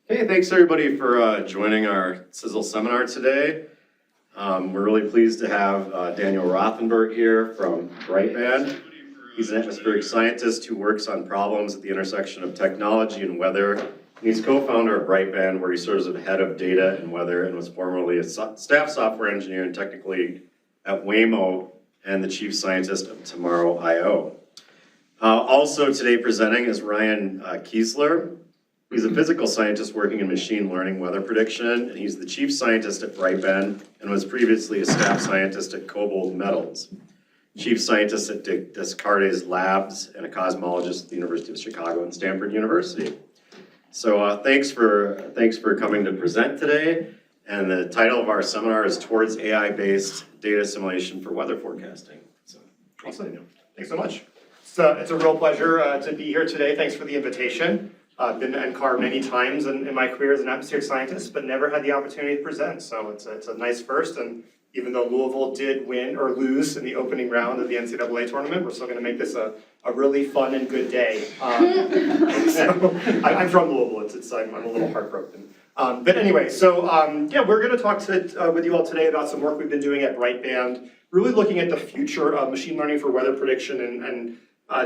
Hey, thanks everybody for joining our CISL seminar today. We're really pleased to have Daniel Rothenberg here from Brightband. He's an atmospheric scientist who works on problems at the intersection of technology and weather. And he's co-founder of Brightband, where he serves as head of data and weather and was formerly a staff software engineer and technical lead at Waymo and the chief scientist of Tomorrow.io. Also today presenting is Ryan Kiesler. He's a physical scientist working in machine learning weather prediction, and he's the chief scientist at Brightband and was previously a staff scientist at Cobalt Metals, chief scientist at Descartes Labs, and a cosmologist at the University of Chicago and Stanford University. So thanks for coming to present today. And the title of our seminar is Towards AI-based Data Assimilation for Weather Forecasting. So awesome. Thanks so much. It's a real pleasure to be here today. Thanks for the invitation. I've been to NCAR many times in my career as an atmospheric scientist, but never had the opportunity to present. So it's a nice first. And even though Louisville did win or lose in the opening round of the NCAA tournament, we're still going to make this a really fun and good day. So I'm from Louisville. I'm a little heartbroken. But anyway, so yeah, we're going to talk with you all today about some work we've been doing at Brightband, really looking at the future of machine learning for weather prediction and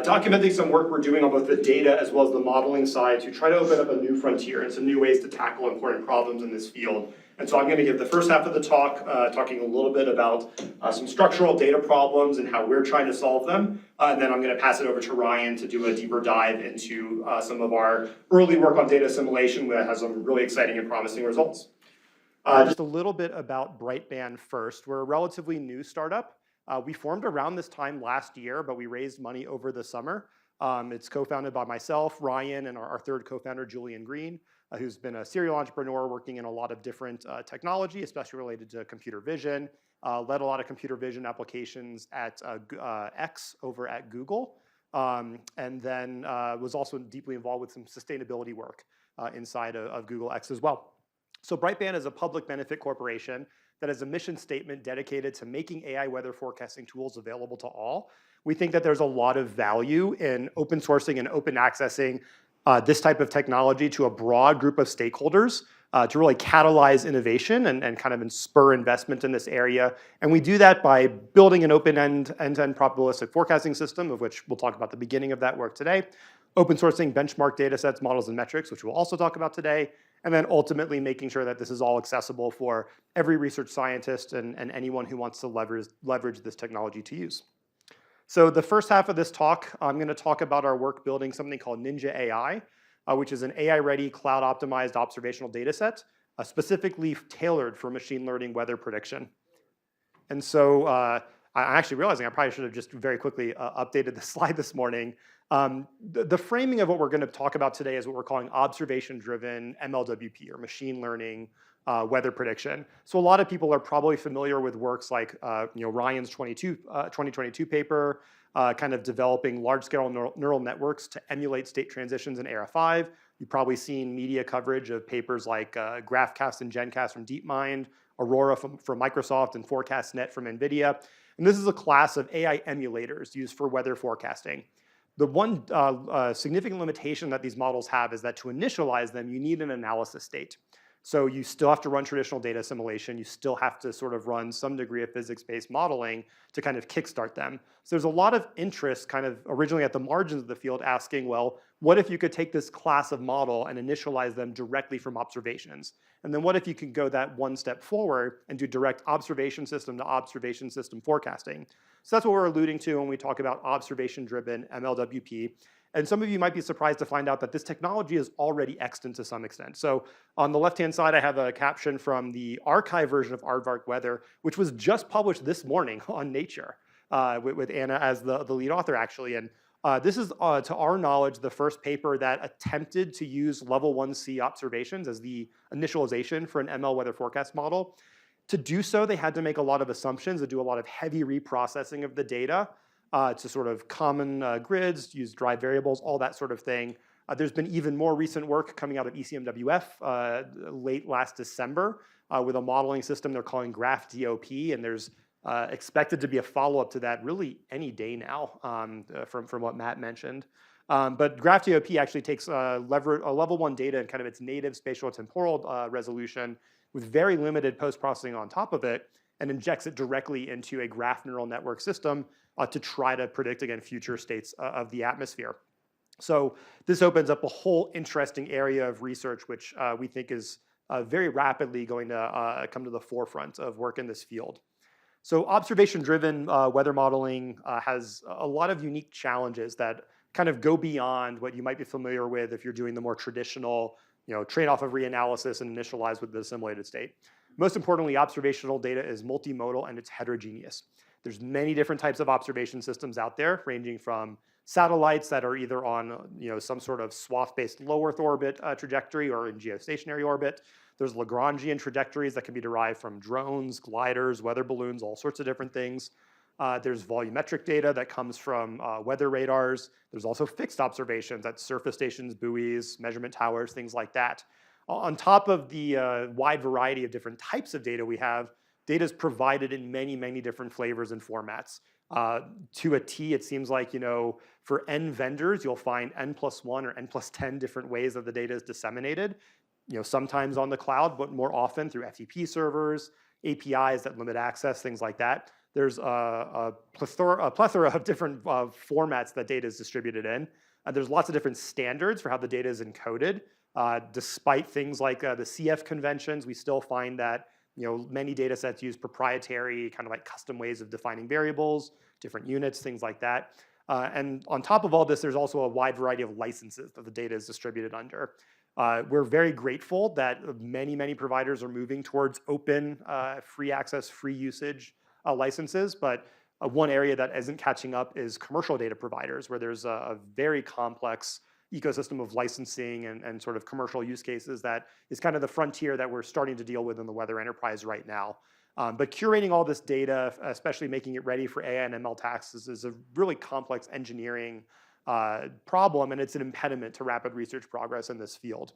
documenting some work we're doing on both the data as well as the modeling side to try to open up a new frontier and some new ways to tackle important problems in this field. And so I'm going to give the first half of the talk talking a little bit about some structural data problems and how we're trying to solve them. And then I'm going to pass it over to Ryan to do a deeper dive into some of our early work on data assimilation that has some really exciting and promising results. Just a little bit about Brightband first. We're a relatively new startup. We formed around this time last year, but we raised money over the summer. It's co-founded by myself, Ryan, and our third co-founder, Julian Green, who's been a serial entrepreneur working in a lot of different technology, especially related to computer vision, led a lot of computer vision applications at X over at Google, and then was also deeply involved with some sustainability work inside of Google X as well. So Brightband is a public benefit corporation that has a mission statement dedicated to making AI weather forecasting tools available to all. We think that there's a lot of value in open sourcing and open accessing this type of technology to a broad group of stakeholders to really catalyze innovation and kind of spur investment in this area. And we do that by building an open-end, end-to-end probabilistic forecasting system, of which we'll talk about the beginning of that work today, open sourcing benchmark data sets, models, and metrics, which we'll also talk about today, and then ultimately making sure that this is all accessible for every research scientist and anyone who wants to leverage this technology to use. So the first half of this talk, I'm going to talk about our work building something called Ninja AI, which is an AI-ready, cloud-optimized observational data set, specifically tailored for machine learning weather prediction. And so I'm actually realizing I probably should have just very quickly updated the slide this morning. The framing of what we're going to talk about today is what we're calling observation-driven MLWP, or machine learning weather prediction. So a lot of people are probably familiar with works like Ryan's 2022 paper, kind of developing large-scale neural networks to emulate state transitions in AR5. You've probably seen media coverage of papers like GraphCast and GenCast from DeepMind, Aurora from Microsoft, and ForecastNet from NVIDIA. And this is a class of AI emulators used for weather forecasting. The one significant limitation that these models have is that to initialize them, you need an analysis state. So you still have to run traditional data assimilation. You still have to sort of run some degree of physics-based modeling to kind of kickstart them. So there's a lot of interest kind of originally at the margins of the field asking, well, what if you could take this class of model and initialize them directly from observations? And then what if you could go that one step forward and do direct observation system to observation system forecasting? So that's what we're alluding to when we talk about observation-driven MLWP. And some of you might be surprised to find out that this technology is already extant to some extent. So on the left-hand side, I have a caption from the archive version of Aardvark Weather, which was just published this morning on Nature with Anna as the lead author, actually. And this is, to our knowledge, the first paper that attempted to use level 1C observations as the initialization for an ML weather forecast model. To do so, they had to make a lot of assumptions and do a lot of heavy reprocessing of the data to sort of common grids, use derived variables, all that sort of thing. There's been even more recent work coming out of ECMWF late last December with a modeling system they're calling GraphDOP, and there's expected to be a follow-up to that really any day now from what Matt mentioned. But GraphTOP actually takes level 1 data and kind of its native spatial temporal resolution with very limited post-processing on top of it and injects it directly into a graph neural network system to try to predict, again, future states of the atmosphere. So this opens up a whole interesting area of research, which we think is very rapidly going to come to the forefront of work in this field. So observation-driven weather modeling has a lot of unique challenges that kind of go beyond what you might be familiar with if you're doing the more traditional, trade-off of reanalysis and initialize with the assimilated state. Most importantly, observational data is multimodal and it's heterogeneous. There's many different types of observation systems out there, ranging from satellites that are either on some sort of swath-based low Earth orbit trajectory or in geostationary orbit. There's Lagrangian trajectories that can be derived from drones, gliders, weather balloons, all sorts of different things. There's volumetric data that comes from weather radars. There's also fixed observations at surface stations, buoys, measurement towers, things like that. On top of the wide variety of different types of data we have, data is provided in many, many different flavors and formats. To a T, it seems like, for N vendors, you'll find N+1 or N+10 different ways that the data is disseminated. Sometimes on the cloud, but more often through FTP servers, APIs that limit access, things like that. There's a plethora of different formats that data is distributed in. There's lots of different standards for how the data is encoded. Despite things like the CF conventions, we still find that many data sets use proprietary, kind of like custom ways of defining variables, different units, things like that. And on top of all this, there's also a wide variety of licenses that the data is distributed under. We're very grateful that many, many providers are moving towards open, free access, free usage licenses, but one area that isn't catching up is commercial data providers, where there's a very complex ecosystem of licensing and sort of commercial use cases that is kind of the frontier that we're starting to deal with in the weather enterprise right now. But curating all this data, especially making it ready for AI and ML tasks, is a really complex engineering problem, and it's an impediment to rapid research progress in this field.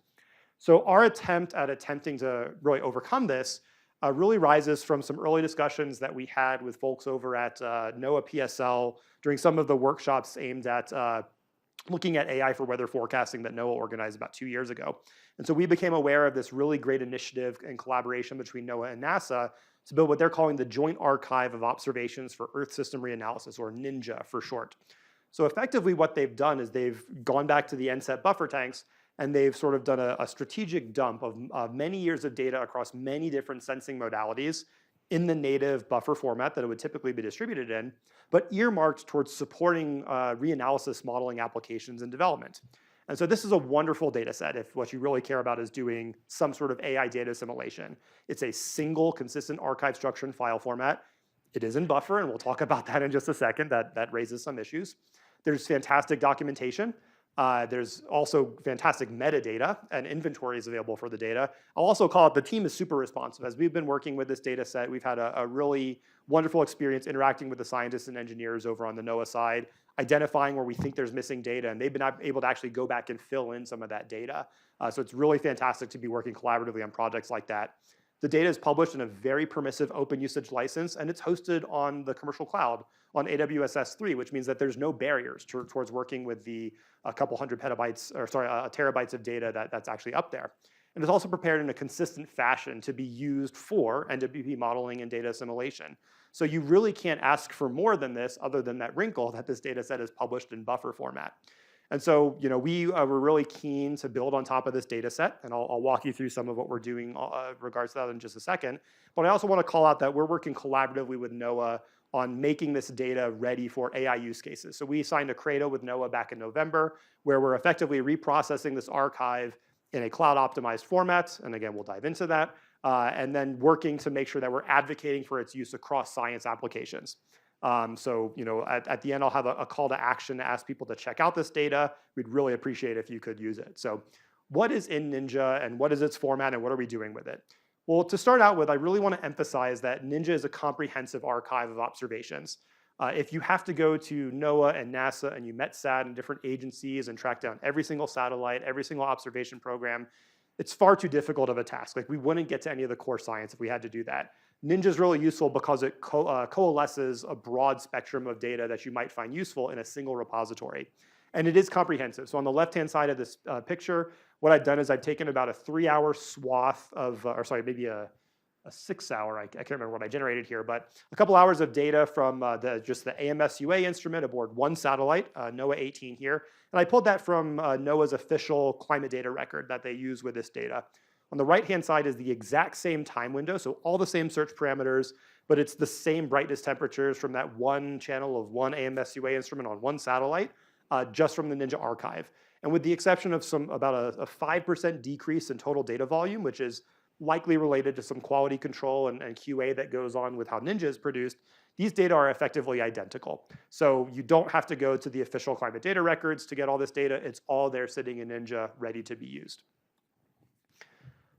So our attempt at attempting to really overcome this really rises from some early discussions that we had with folks over at NOAA PSL during some of the workshops aimed at looking at AI for weather forecasting that NOAA organized about 2 years ago. And so we became aware of this really great initiative in collaboration between NOAA and NASA to build what they're calling the Joint Archive of Observations for Earth System Reanalysis, or NINJA for short. So effectively what they've done is they've gone back to the NSET buffer tanks and they've sort of done a strategic dump of many years of data across many different sensing modalities in the native buffer format that it would typically be distributed in, but earmarked towards supporting reanalysis modeling applications and development. And so this is a wonderful data set if what you really care about is doing some sort of AI data assimilation. It's a single consistent archive structure and file format. It is in buffer, and we'll talk about that in just a second. That raises some issues. There's fantastic documentation. There's also fantastic metadata and inventories available for the data. I'll also call it the team is super responsive. As we've been working with this data set, we've had a really wonderful experience interacting with the scientists and engineers over on the NOAA side, identifying where we think there's missing data, and they've been able to actually go back and fill in some of that data. So it's really fantastic to be working collaboratively on projects like that. The data is published in a very permissive open usage license, and it's hosted on the commercial cloud on AWS S3, which means that there's no barriers towards working with the couple hundred petabytes, or sorry, terabytes of data that's actually up there. And it's also prepared in a consistent fashion to be used for NWP modeling and data assimilation. So you really can't ask for more than this other than that wrinkle that this data set is published in buffer format. And so, we were really keen to build on top of this data set, and I'll walk you through some of what we're doing regards to that in just a second. But I also want to call out that we're working collaboratively with NOAA on making this data ready for AI use cases. So we signed a CRADA with NOAA back in November, where we're effectively reprocessing this archive in a cloud-optimized format, and again, we'll dive into that, and then working to make sure that we're advocating for its use across science applications. So, at the end, I'll have a call to action to ask people to check out this data. We'd really appreciate if you could use it. So what is in NINJA, and what is its format, and what are we doing with it? Well, to start out with, I really want to emphasize that NINJA is a comprehensive archive of observations. If you have to go to NOAA and NASA and you METSAT and different agencies and track down every single satellite, every single observation program, it's far too difficult of a task. Like, we wouldn't get to any of the core science if we had to do that. NINJA is really useful because it coalesces a broad spectrum of data that you might find useful in a single repository. And it is comprehensive. So on the left-hand side of this picture, what I've done is I've taken about a 3-hour swath of, or sorry, maybe a 6-hour, I can't remember what I generated here, but a couple hours of data from just the AMS-UA instrument aboard one satellite, NOAA 18 here. And I pulled that from NOAA's official climate data record that they use with this data. On the right-hand side is the exact same time window, so all the same search parameters, but it's the same brightness temperatures from that one channel of one AMS-UA instrument on one satellite, just from the Ninja archive. And with the exception of about a 5% decrease in total data volume, which is likely related to some quality control and QA that goes on with how Ninja is produced, these data are effectively identical. So you don't have to go to the official climate data records to get all this data. It's all there sitting in Ninja, ready to be used.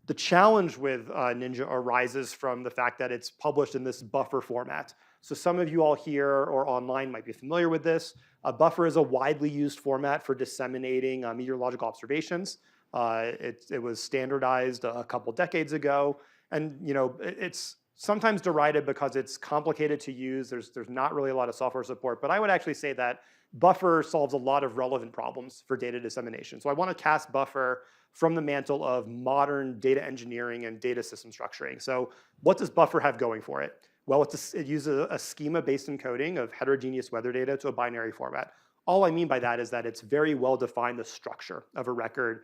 The challenge with Ninja arises from the fact that it's published in this buffer format. So some of you all here or online might be familiar with this. A buffer is a widely used format for disseminating meteorological observations. It was standardized a couple decades ago, and it's sometimes derided because it's complicated to use. There's not really a lot of software support, but I would actually say that buffer solves a lot of relevant problems for data dissemination. So I want to cast buffer from the mantle of modern data engineering and data system structuring. So what does buffer have going for it? Well, it uses a schema-based encoding of heterogeneous weather data to a binary format. All I mean by that is that it's very well defined the structure of a record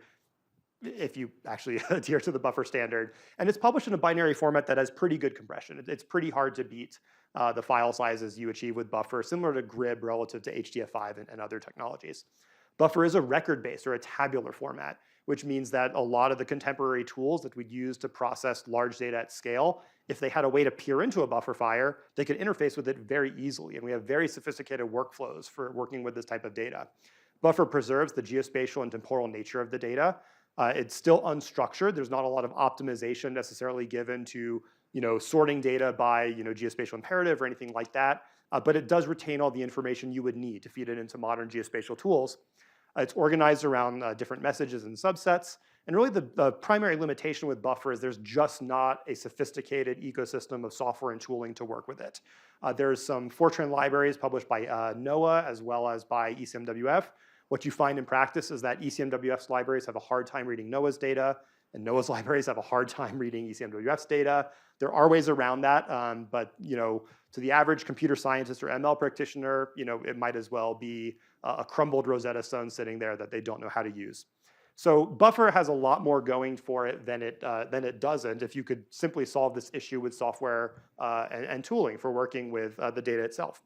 if you actually adhere to the buffer standard. And it's published in a binary format that has pretty good compression. It's pretty hard to beat the file sizes you achieve with buffer, similar to GRIB relative to HDF5 and other technologies. Buffer is a record-based or a tabular format, which means that a lot of the contemporary tools that we'd use to process large data at scale, if they had a way to peer into a buffer file, they could interface with it very easily. And we have very sophisticated workflows for working with this type of data. Buffer preserves the geospatial and temporal nature of the data. It's still unstructured. There's not a lot of optimization necessarily given to sorting data by geospatial imperative or anything like that. But it does retain all the information you would need to feed it into modern geospatial tools. It's organized around different messages and subsets. And really the primary limitation with buffer is there's just not a sophisticated ecosystem of software and tooling to work with it. There's some Fortran libraries published by NOAA as well as by ECMWF. What you find in practice is that ECMWF's libraries have a hard time reading NOAA's data, and NOAA's libraries have a hard time reading ECMWF's data. There are ways around that, but to the average computer scientist or ML practitioner, it might as well be a crumbled Rosetta Stone sitting there that they don't know how to use. So buffer has a lot more going for it than it doesn't if you could simply solve this issue with software and tooling for working with the data itself.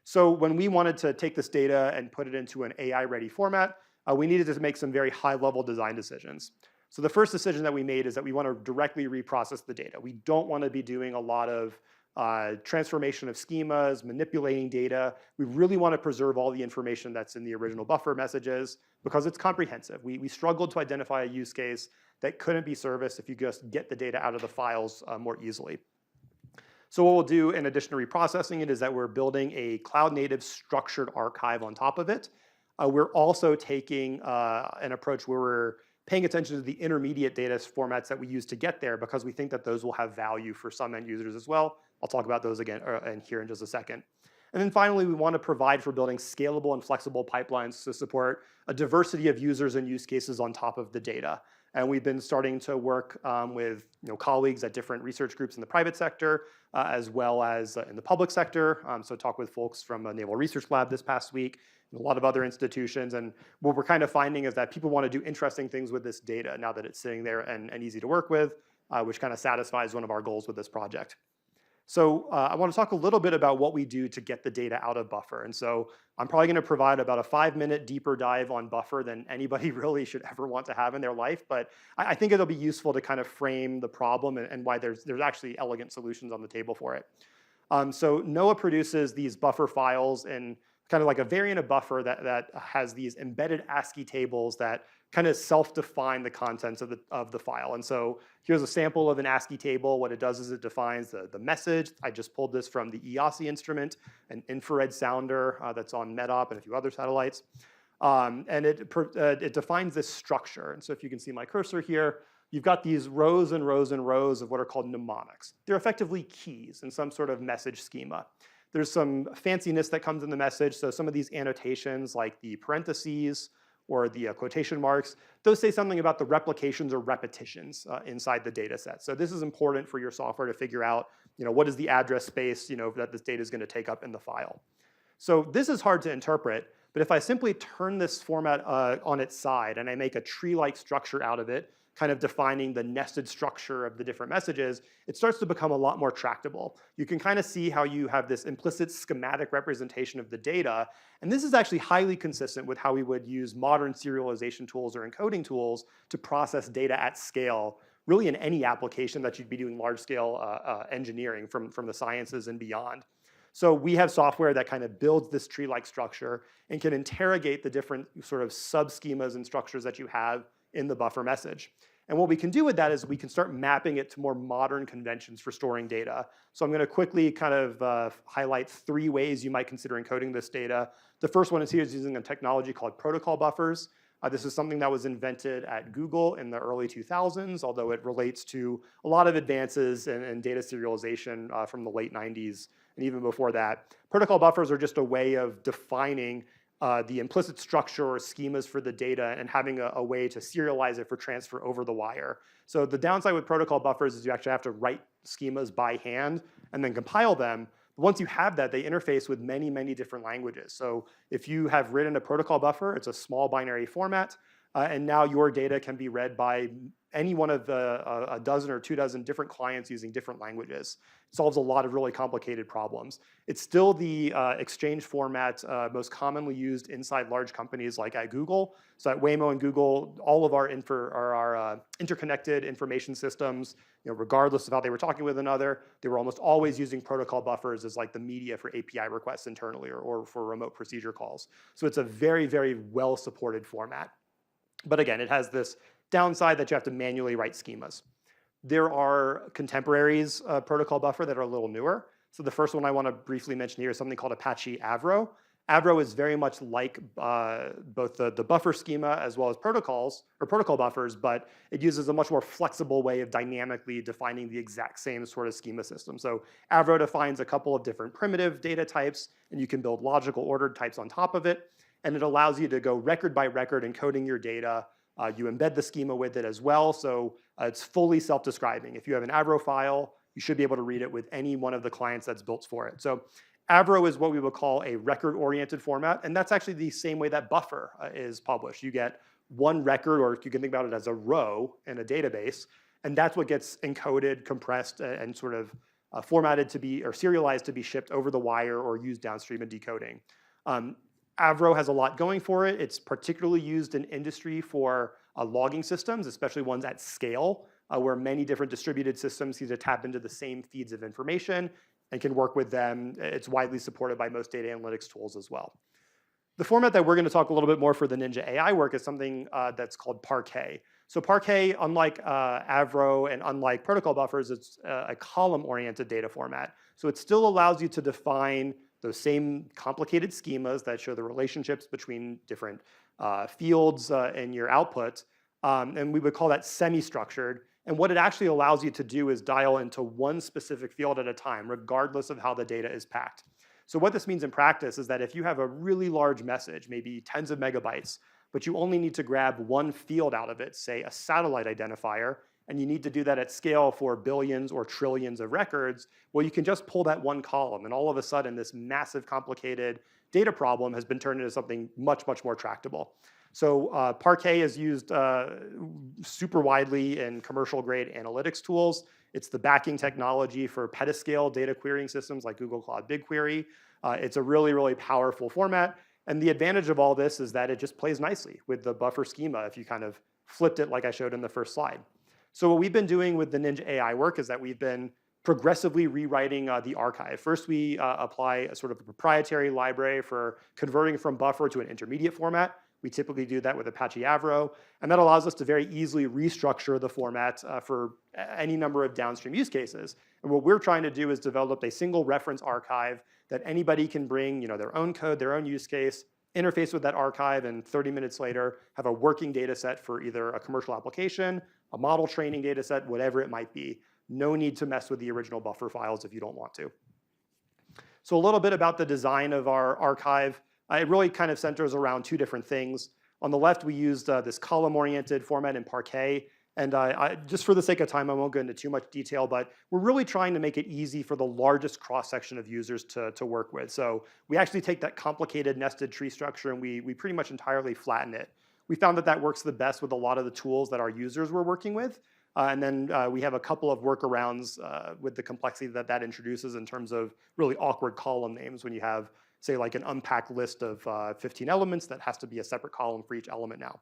So when we wanted to take this data and put it into an AI-ready format, we needed to make some very high-level design decisions. So the first decision that we made is that we want to directly reprocess the data. We don't want to be doing a lot of transformation of schemas, manipulating data. We really want to preserve all the information that's in the original buffer messages because it's comprehensive. We struggled to identify a use case that couldn't be serviced if you just get the data out of the files more easily. So what we'll do in addition to reprocessing it is that we're building a cloud-native structured archive on top of it. We're also taking an approach where we're paying attention to the intermediate data formats that we use to get there because we think that those will have value for some end users as well. I'll talk about those again here in just a second. And then finally, we want to provide for building scalable and flexible pipelines to support a diversity of users and use cases on top of the data. And we've been starting to work with colleagues at different research groups in the private sector, as well as in the public sector. So talk with folks from Naval Research Lab this past week, and a lot of other institutions. And what we're kind of finding is that people want to do interesting things with this data now that it's sitting there and easy to work with, which kind of satisfies one of our goals with this project. So I want to talk a little bit about what we do to get the data out of buffer. And so I'm probably going to provide about a 5-minute deeper dive on buffer than anybody really should ever want to have in their life. But I think it'll be useful to kind of frame the problem and why there's actually elegant solutions on the table for it. So NOAA produces these buffer files in kind of like a variant of buffer that has these embedded ASCII tables that kind of self-define the contents of the file. And so here's a sample of an ASCII table. What it does is it defines the message. I just pulled this from the EOSI instrument, an infrared sounder that's on MEDOP and a few other satellites. And it defines this structure. And so if you can see my cursor here, you've got these rows and rows and rows of what are called mnemonics. They're effectively keys in some sort of message schema. There's some fanciness that comes in the message. So some of these annotations like the parentheses or the quotation marks, those say something about the replications or repetitions inside the data set. So this is important for your software to figure out, what is the address space, that this data is going to take up in the file. So this is hard to interpret, but if I simply turn this format on its side and I make a tree-like structure out of it, kind of defining the nested structure of the different messages, it starts to become a lot more tractable. You can kind of see how you have this implicit schematic representation of the data, and this is actually highly consistent with how we would use modern serialization tools or encoding tools to process data at scale, really in any application that you'd be doing large-scale engineering from the sciences and beyond. So we have software that kind of builds this tree-like structure and can interrogate the different sort of sub-schemas and structures that you have in the buffer message. And what we can do with that is we can start mapping it to more modern conventions for storing data. So I'm going to quickly kind of highlight 3 ways you might consider encoding this data. The first one is here is using a technology called protocol buffers. This is something that was invented at Google in the early 2000s, although it relates to a lot of advances in data serialization from the late 90s and even before that. Protocol buffers are just a way of defining the implicit structure or schemas for the data and having a way to serialize it for transfer over the wire. So the downside with protocol buffers is you actually have to write schemas by hand and then compile them. Once you have that, they interface with many, many different languages. So if you have written a protocol buffer, it's a small binary format, and now your data can be read by any one of a dozen or 2 dozen different clients using different languages. It solves a lot of really complicated problems. It's still the exchange format most commonly used inside large companies like at Google. So at Waymo and Google, all of our interconnected information systems, regardless of how they were talking with another, they were almost always using protocol buffers as like the media for API requests internally or for remote procedure calls. So it's a very, very well-supported format. But again, it has this downside that you have to manually write schemas. There are contemporaries of protocol buffer that are a little newer. So the first one I want to briefly mention here is something called Apache Avro. Avro is very much like both the buffer schema as well as protocols or protocol buffers, but it uses a much more flexible way of dynamically defining the exact same sort of schema system. So Avro defines a couple of different primitive data types, and you can build logical ordered types on top of it. And it allows you to go record by record encoding your data. You embed the schema with it as well, so it's fully self-describing. If you have an Avro file, you should be able to read it with any one of the clients that's built for it. So Avro is what we would call a record-oriented format, and that's actually the same way that buffer is published. You get one record, or you can think about it as a row in a database, and that's what gets encoded, compressed, and sort of formatted to be, or serialized to be shipped over the wire or used downstream in decoding. Avro has a lot going for it. It's particularly used in industry for logging systems, especially ones at scale, where many different distributed systems need to tap into the same feeds of information and can work with them. It's widely supported by most data analytics tools as well. The format that we're going to talk a little bit more for the Ninja AI work is something that's called Parquet. So Parquet, unlike Avro and unlike protocol buffers, it's a column-oriented data format. So it still allows you to define those same complicated schemas that show the relationships between different fields in your output. And we would call that semi-structured. And what it actually allows you to do is dial into one specific field at a time, regardless of how the data is packed. So what this means in practice is that if you have a really large message, maybe tens of megabytes, but you only need to grab one field out of it, say a satellite identifier, and you need to do that at scale for billions or trillions of records, well, you can just pull that one column, and all of a sudden, this massive, complicated data problem has been turned into something much, much more tractable. So Parquet is used super widely in commercial-grade analytics tools. It's the backing technology for petascale data querying systems like Google Cloud BigQuery. It's a really, really powerful format. And the advantage of all this is that it just plays nicely with the buffer schema if you kind of flipped it like I showed in the first slide. So what we've been doing with the Ninja AI work is that we've been progressively rewriting the archive. First, we apply a sort of a proprietary library for converting from buffer to an intermediate format. We typically do that with Apache Avro, and that allows us to very easily restructure the format for any number of downstream use cases. And what we're trying to do is develop a single reference archive that anybody can bring their own code, their own use case, interface with that archive, and 30 minutes later have a working data set for either a commercial application, a model training data set, whatever it might be. No need to mess with the original buffer files if you don't want to. So a little bit about the design of our archive. It really kind of centers around two different things. On the left, we used this column-oriented format in Parquet. And just for the sake of time, I won't go into too much detail, but we're really trying to make it easy for the largest cross-section of users to work with. So we actually take that complicated nested tree structure and we pretty much entirely flatten it. We found that that works the best with a lot of the tools that our users were working with. And then we have a couple of workarounds with the complexity that that introduces in terms of really awkward column names when you have, say, like an unpacked list of 15 elements that has to be a separate column for each element now.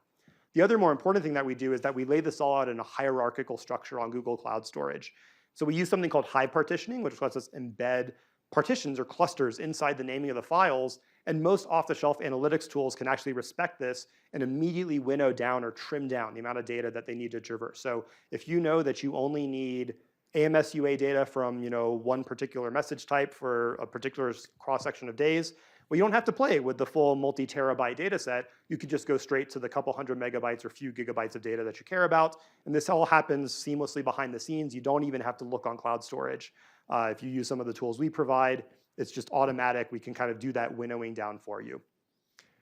The other more important thing that we do is that we lay this all out in a hierarchical structure on Google Cloud Storage. So we use something called hive partitioning, which lets us embed partitions or clusters inside the naming of the files. And most off-the-shelf analytics tools can actually respect this and immediately winnow down or trim down the amount of data that they need to traverse. So if you know that you only need AMS-UA data from one particular message type for a particular cross-section of days, well, you don't have to play with the full multi-terabyte data set. You could just go straight to the couple hundred megabytes or few gigabytes of data that you care about. And this all happens seamlessly behind the scenes. You don't even have to look on cloud storage. If you use some of the tools we provide, it's just automatic. We can kind of do that winnowing down for you.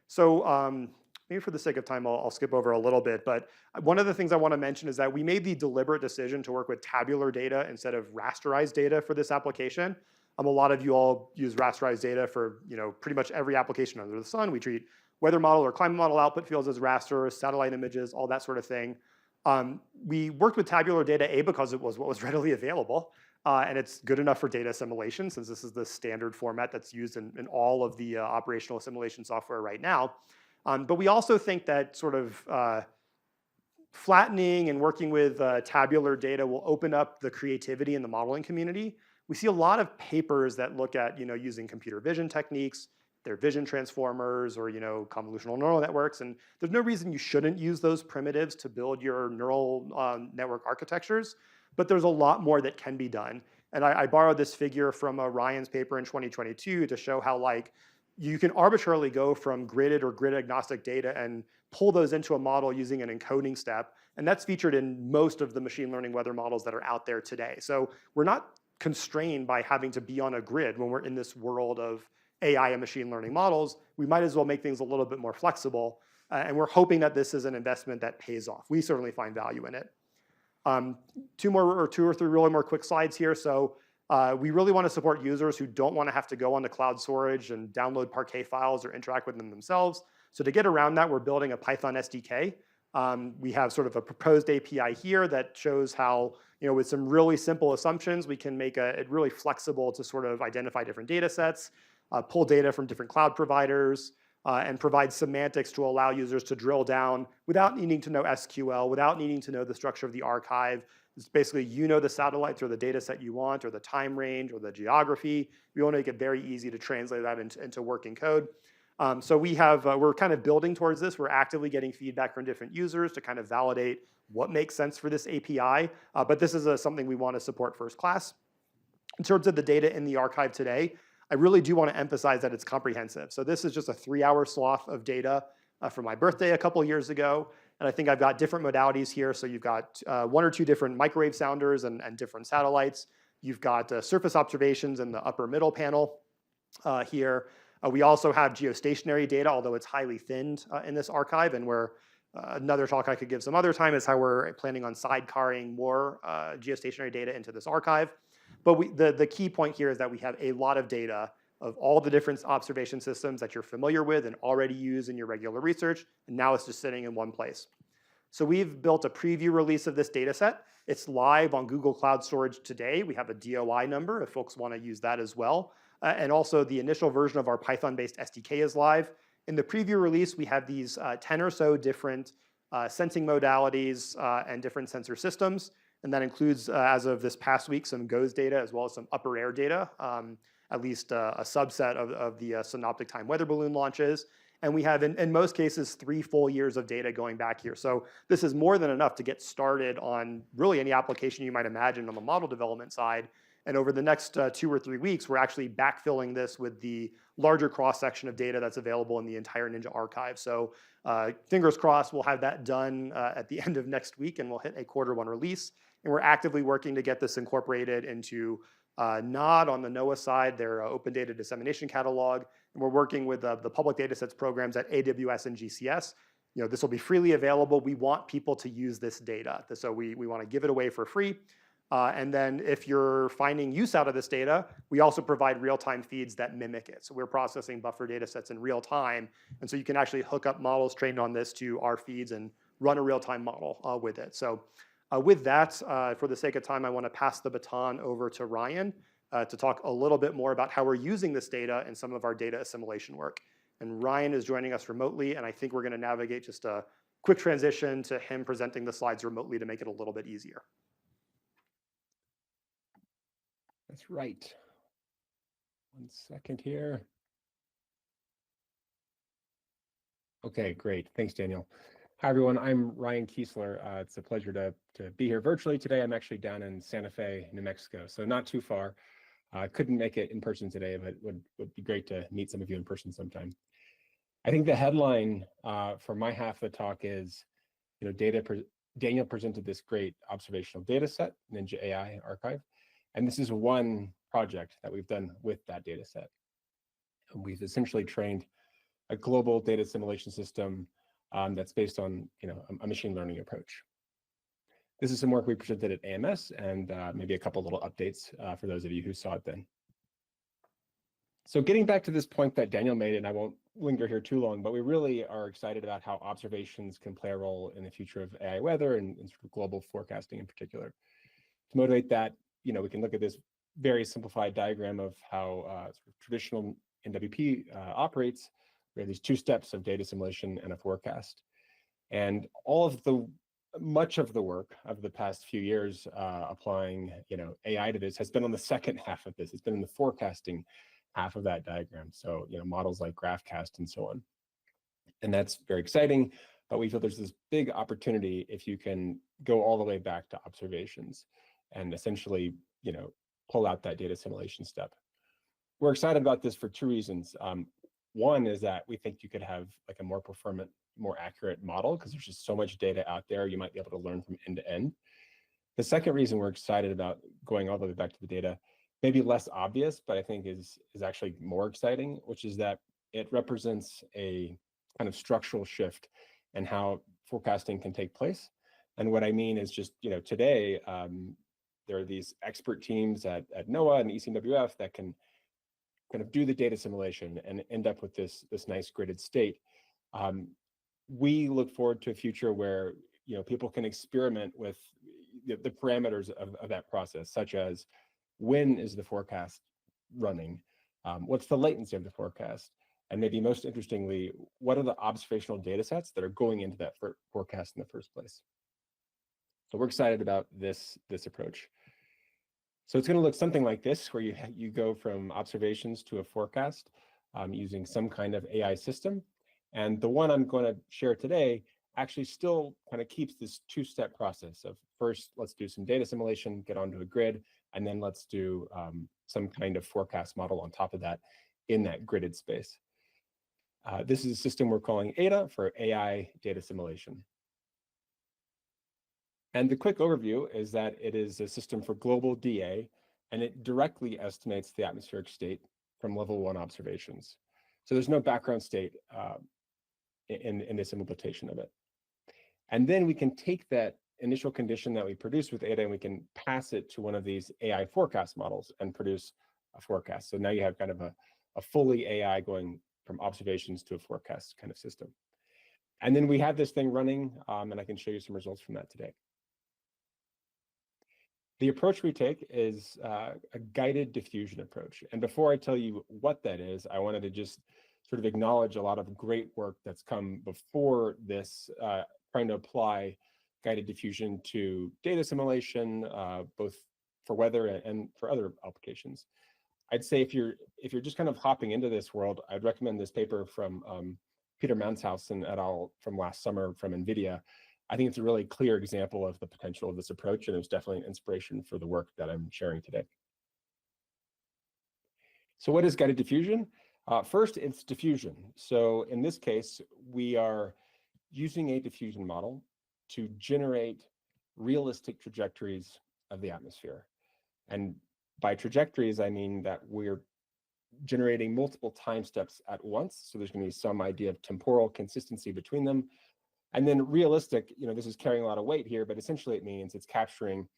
So maybe for the sake of time, I'll skip over a little bit. But one of the things I want to mention is that we made the deliberate decision to work with tabular data instead of rasterized data for this application. A lot of you all use rasterized data for pretty much every application under the sun. We treat weather model or climate model output fields as rasters, satellite images, all that sort of thing. We worked with tabular data, because it was what was readily available. And it's good enough for data assimilation, since this is the standard format that's used in all of the operational assimilation software right now. But we also think that sort of flattening and working with tabular data will open up the creativity in the modeling community. We see a lot of papers that look at using computer vision techniques, their vision transformers, or convolutional neural networks, and there's no reason you shouldn't use those primitives to build your neural network architectures. But there's a lot more that can be done. And I borrowed this figure from Ryan's paper in 2022 to show how you can arbitrarily go from gridded or grid agnostic data and pull those into a model using an encoding step. And that's featured in most of the machine learning weather models that are out there today. So we're not constrained by having to be on a grid when we're in this world of AI and machine learning models. We might as well make things a little bit more flexible. And we're hoping that this is an investment that pays off. We certainly find value in it. Two or three really more quick slides here. So we really want to support users who don't want to have to go onto cloud storage and download Parquet files or interact with them themselves. So to get around that, we're building a Python SDK. We have sort of a proposed API here that shows how, with some really simple assumptions, we can make it really flexible to sort of identify different data sets, pull data from different cloud providers, and provide semantics to allow users to drill down without needing to know SQL, without needing to know the structure of the archive. It's basically, the satellites or the data set you want, or the time range, or the geography. We want to make it very easy to translate that into working code. So we're kind of building towards this. We're actively getting feedback from different users to kind of validate what makes sense for this API. But this is something we want to support first class. In terms of the data in the archive today, I really do want to emphasize that it's comprehensive. So this is just a 3-hour swath of data from my birthday a couple years ago. And I think I've got different modalities here. So you've got 1 or 2 different microwave sounders and different satellites. You've got surface observations in the upper middle panel here. We also have geostationary data, although it's highly thinned in this archive. And another talk I could give some other time is how we're planning on sidecarring more geostationary data into this archive. But the key point here is that we have a lot of data of all the different observation systems that you're familiar with and already use in your regular research, and now it's just sitting in one place. So we've built a preview release of this data set. It's live on Google Cloud Storage today. We have a DOI number if folks want to use that as well. And also the initial version of our Python-based SDK is live. In the preview release, we have these 10 or so different sensing modalities and different sensor systems. And that includes, as of this past week, some GOES data as well as some upper air data, at least a subset of the synoptic time weather balloon launches. And we have, in most cases, 3 full years of data going back here. So this is more than enough to get started on really any application you might imagine on the model development side. And over the next 2 or 3 weeks, we're actually backfilling this with the larger cross-section of data that's available in the entire Ninja archive. So fingers crossed, we'll have that done at the end of next week, and we'll hit a Q1 release. And we're actively working to get this incorporated into Nod on the NOAA side, their Open Data Dissemination Catalog, and we're working with the public data sets programs at AWS and GCS. This will be freely available. We want people to use this data. So we want to give it away for free. And then if you're finding use out of this data, we also provide real-time feeds that mimic it. So we're processing buffer data sets in real time. And so you can actually hook up models trained on this to our feeds and run a real-time model with it. So with that, for the sake of time, I want to pass the baton over to Ryan to talk a little bit more about how we're using this data in some of our data assimilation work. And Ryan is joining us remotely, and I think we're going to navigate just a quick transition to him presenting the slides remotely to make it a little bit easier. That's right. 1 second here. Okay, great. Thanks, Daniel. Hi, everyone. I'm Ryan Kiesler. It's a pleasure to be here virtually today. I'm actually down in Santa Fe, New Mexico, so not too far. I couldn't make it in person today, but would be great to meet some of you in person sometime. I think the headline for my half of the talk is, Daniel presented this great observational data set, Ninja AI Archive, and this is one project that we've done with that data set. And we've essentially trained a global data assimilation system that's based on a machine learning approach. This is some work we presented at AMS, and maybe a couple little updates for those of you who saw it then. So getting back to this point that Daniel made, and I won't linger here too long, but we really are excited about how observations can play a role in the future of AI weather and sort of global forecasting in particular. To motivate that, we can look at this very simplified diagram of how sort of traditional NWP operates. We have these 2 steps of data assimilation and a forecast. And much of the work of the past few years applying AI to this has been on the second half of this. It's been in the forecasting half of that diagram. So models like GraphCast and so on. And that's very exciting, but we feel there's this big opportunity if you can go all the way back to observations and essentially pull out that data assimilation step. We're excited about this for 2 reasons. One is that we think you could have like a more performant, more accurate model because there's just so much data out there. You might be able to learn from end to end. The second reason we're excited about going all the way back to the data, maybe less obvious, but I think is actually more exciting, which is that it represents a kind of structural shift in how forecasting can take place. And what I mean is just, today, there are these expert teams at NOAA and ECWF that can kind of do the data assimilation and end up with this nice gridded state. We look forward to a future where people can experiment with the parameters of that process, such as when is the forecast running, what's the latency of the forecast, and maybe most interestingly, what are the observational data sets that are going into that forecast in the first place. So we're excited about this approach. So it's going to look something like this, where you go from observations to a forecast using some kind of AI system. And the one I'm going to share today actually still kind of keeps this 2-step process of first, let's do some data assimilation, get onto a grid, and then let's do some kind of forecast model on top of that in that gridded space. This is a system we're calling ADA for AI data assimilation. And the quick overview is that it is a system for global DA, and it directly estimates the atmospheric state from level 1 observations. So there's no background state in this implementation of it. And then we can take that initial condition that we produce with ADA and we can pass it to one of these AI forecast models and produce a forecast. So now you have kind of a fully AI going from observations to a forecast kind of system. And then we have this thing running, and I can show you some results from that today. The approach we take is a guided diffusion approach. And before I tell you what that is, I wanted to just sort of acknowledge a lot of great work that's come before this, trying to apply guided diffusion to data assimilation, both for weather and for other applications. I'd say if you're just kind of hopping into this world, I'd recommend this paper from Peter Manshausen et al. From last summer from NVIDIA. I think it's a really clear example of the potential of this approach, and it was definitely an inspiration for the work that I'm sharing today. So what is guided diffusion? First, it's diffusion. So in this case, we are using a diffusion model to generate realistic trajectories of the atmosphere. And by trajectories, I mean that we're generating multiple time steps at once. So there's going to be some idea of temporal consistency between them. And then realistic, this is carrying a lot of weight here, but essentially it means it's capturing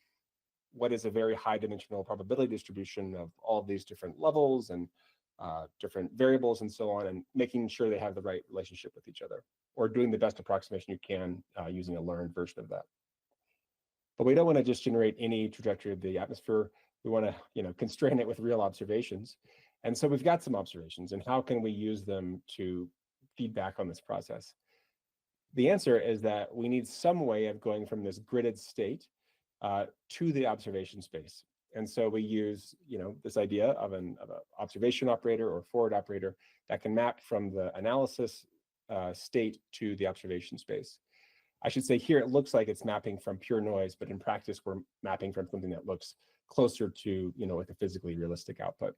what is a very high dimensional probability distribution of all of these different levels and different variables and so on, and making sure they have the right relationship with each other, or doing the best approximation you can using a learned version of that. But we don't want to just generate any trajectory of the atmosphere. We want to, constrain it with real observations. And so we've got some observations, and how can we use them to feedback on this process? The answer is that we need some way of going from this gridded state to the observation space. And so we use, this idea of an observation operator or forward operator that can map from the analysis state to the observation space. I should say here it looks like it's mapping from pure noise, but in practice we're mapping from something that looks closer to, like a physically realistic output.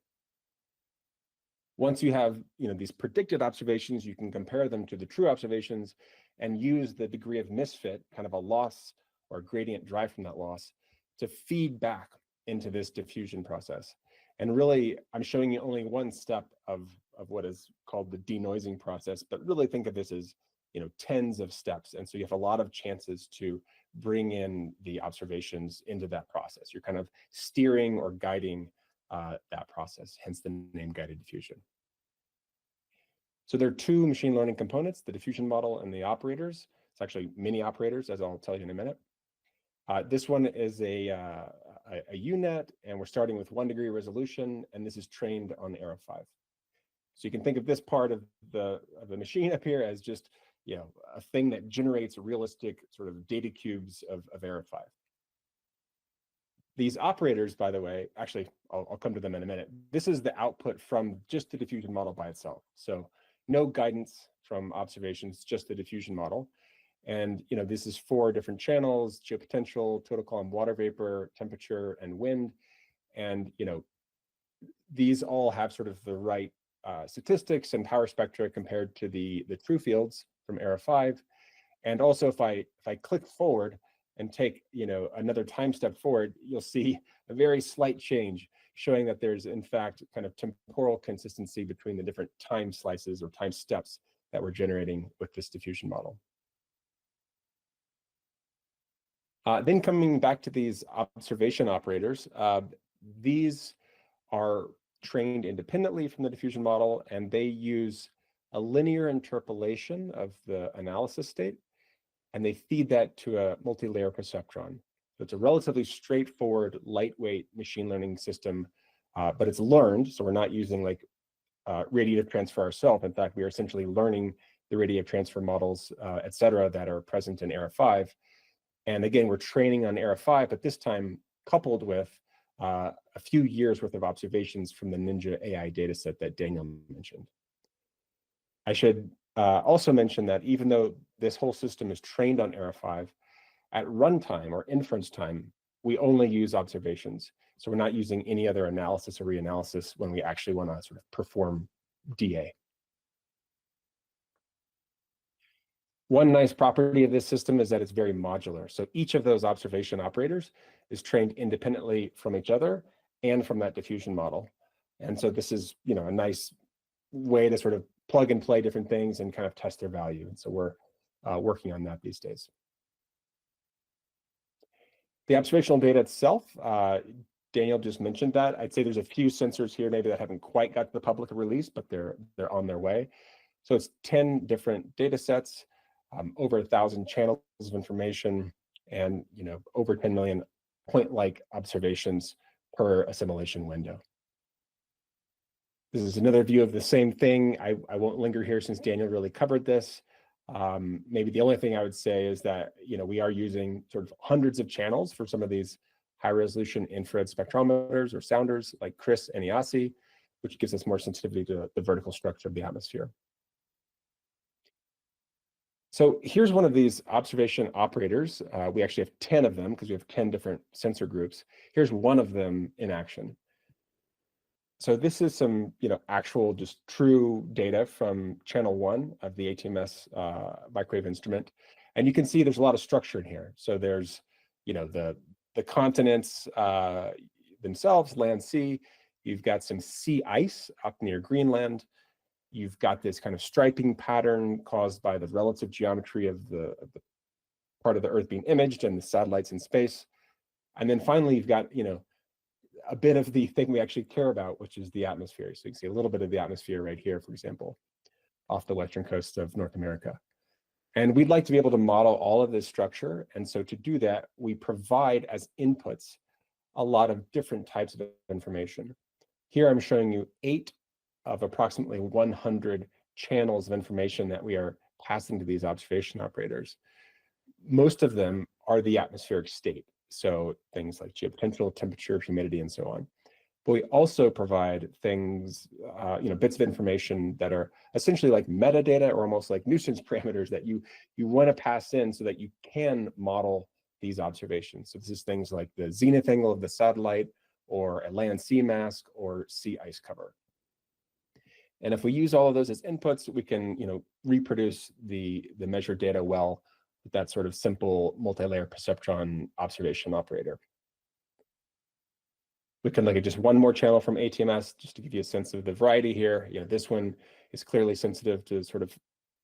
Once you have, these predicted observations, you can compare them to the true observations and use the degree of misfit, kind of a loss or gradient derived from that loss, to feed back into this diffusion process. And really, I'm showing you only one step of what is called the denoising process, but really think of this as, tens of steps. And so you have a lot of chances to bring in the observations into that process. You're kind of steering or guiding that process, hence the name guided diffusion. So there are two machine learning components, the diffusion model and the operators. It's actually mini operators, as I'll tell you in a minute. This one is a UNet, and we're starting with 1 degree resolution, and this is trained on ERA 5. So you can think of this part of the machine up here as just, a thing that generates realistic sort of data cubes of ERA 5. These operators, by the way, actually, I'll come to them in a minute. This is the output from just the diffusion model by itself. So no guidance from observations, just the diffusion model. And this is 4 different channels: geopotential, total column water vapor, temperature, and wind. And these all have sort of the right statistics and power spectra compared to the true fields from ERA 5. And also, if I click forward and take another time step forward, you'll see a very slight change, showing that there's in fact kind of temporal consistency between the different time slices or time steps that we're generating with this diffusion model. Then coming back to these observation operators, these are trained independently from the diffusion model, and they use a linear interpolation of the analysis state, and they feed that to a multi-layer perceptron. So it's a relatively straightforward, lightweight machine learning system, but it's learned, so we're not using like radiative transfer ourselves. In fact, we are essentially learning the radiative transfer models, et cetera, that are present in ERA 5. And again, we're training on ERA 5, but this time coupled with a few years worth of observations from the Ninja AI dataset that Daniel mentioned. I should also mention that even though this whole system is trained on ERA 5, at runtime or inference time, we only use observations. So we're not using any other analysis or reanalysis when we actually want to sort of perform DA. One nice property of this system is that it's very modular. So each of those observation operators is trained independently from each other and from that diffusion model. And so this is, a nice way to sort of plug and play different things and kind of test their value. And so we're working on that these days. The observational data itself, Daniel just mentioned that. I'd say there's a few sensors here maybe that haven't quite got to the public release, but they're on their way. So it's 10 different data sets, over 1,000 channels of information, and over 10 million point-like observations per assimilation window. This is another view of the same thing. I won't linger here since Daniel really covered this. Maybe the only thing I would say is that we are using sort of hundreds of channels for some of these high-resolution infrared spectrometers or sounders like CRIS and IASI, which gives us more sensitivity to the vertical structure of the atmosphere. So here's one of these observation operators. We actually have 10 of them because we have 10 different sensor groups. Here's one of them in action. So this is some, actual just true data from channel 1 of the ATMS microwave instrument. And you can see there's a lot of structure in here. So there's, the continents, themselves, land, sea. You've got some sea ice up near Greenland. You've got this kind of striping pattern caused by the relative geometry of the part of the Earth being imaged and the satellites in space. And then finally, you've got, a bit of the thing we actually care about, which is the atmosphere. So you can see a little bit of the atmosphere right here, for example, off the western coast of North America. And we'd like to be able to model all of this structure. And so to do that, we provide as inputs a lot of different types of information. Here I'm showing you 8 of approximately 100 channels of information that we are passing to these observation operators. Most of them are the atmospheric state. So things like geopotential, temperature, humidity, and so on. But we also provide things, bits of information that are essentially like metadata or almost like nuisance parameters that you want to pass in so that you can model these observations. So this is things like the zenith angle of the satellite, or a land sea mask, or sea ice cover. And if we use all of those as inputs, we can reproduce the measured data well with that sort of simple multi-layer perceptron observation operator. We can look at just one more channel from ATMS just to give you a sense of the variety here. This one is clearly sensitive to sort of